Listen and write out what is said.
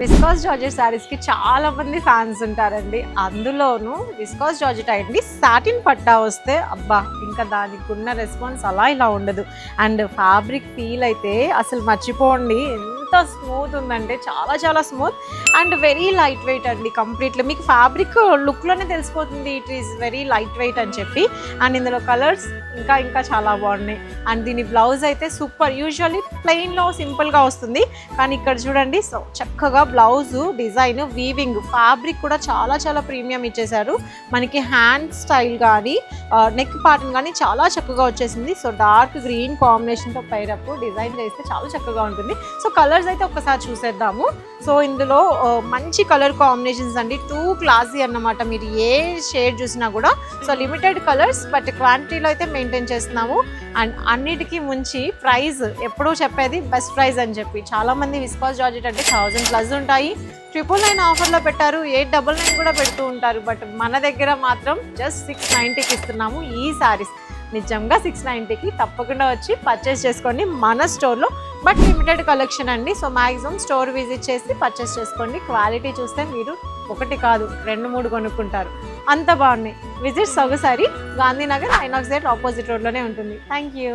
Viscous georgette శారీస్కి చాలా మంది ఫ్యాన్స్ ఉంటారండి. అందులోనూ విస్కాస్ జార్జెట్ అయ్యండి సాటిన్ పట్టా వస్తే అబ్బా ఇంకా దానికి ఉన్న రెస్పాన్స్ అలా ఇలా ఉండదు. అండ్ ఫ్యాబ్రిక్ ఫీల్ అయితే అసలు మర్చిపోండి, ఎంత స్మూత్ ఉందంటే చాలా చాలా smooth and very light weight అండి. కంప్లీట్లీ మీకు ఫ్యాబ్రిక్ లుక్లోనే తెలిసిపోతుంది it is very light weight అని చెప్పి. అండ్ ఇందులో కలర్స్ ఇంకా ఇంకా చాలా బాగున్నాయి. అండ్ దీని బ్లౌజ్ అయితే సూపర్. యూజువల్లీ ప్లెయిన్లో సింపుల్గా వస్తుంది, కానీ ఇక్కడ చూడండి సో చక్కగా బ్లౌజ్ డిజైన్ వీవింగ్ ఫ్యాబ్రిక్ కూడా చాలా చాలా ప్రీమియం ఇచ్చేసారు. మనకి హ్యాండ్ స్టైల్ కానీ నెక్ పార్టన్ కానీ చాలా చక్కగా వచ్చేసింది. సో డార్క్ గ్రీన్ కాంబినేషన్తో పైరప్ డిజైన్ చేస్తే చాలా చక్కగా ఉంటుంది. సో కలర్స్ అయితే ఒక్కసారి చూసేద్దాము. సో ఇందులో మంచి కలర్ కాంబినేషన్స్ అండి, టూ క్లాసీ అన్నమాట. మీరు ఏ షేడ్ చూసినా కూడా సో లిమిటెడ్ కలర్స్ బట్ క్వాంటిటీలో అయితే మెయింటైన్ చేస్తున్నాము. అండ్ అన్నిటికీ ముంచి ప్రైస్ ఎప్పుడూ చెప్పేది బెస్ట్ ప్రైస్ అని చెప్పి. చాలామంది విస్కాస్ జార్జెట్ అంటే 1000+ ఉంటాయి, 999 ఆఫర్లో పెట్టారు, 899 కూడా పెడుతూ ఉంటారు. బట్ మన దగ్గర మాత్రం జస్ట్ 690కి ఇస్తున్నాము ఈ శారీస్. నిజంగా 690కి తప్పకుండా వచ్చి పర్చేస్ చేసుకోండి మన స్టోర్లో. బట్ లిమిటెడ్ కలెక్షన్ అండి. సో మ్యాక్సిమం స్టోర్ విజిట్ చేసి పర్చేస్ చేసుకోండి. క్వాలిటీ చూస్తే మీరు ఒకటి కాదు 2-3 కొనుక్కుంటారు, అంత బాగున్నాయి. Visit Sogasari Gandhinagar INOX gate opposite రోడ్లోనే ఉంటుంది. Thank you.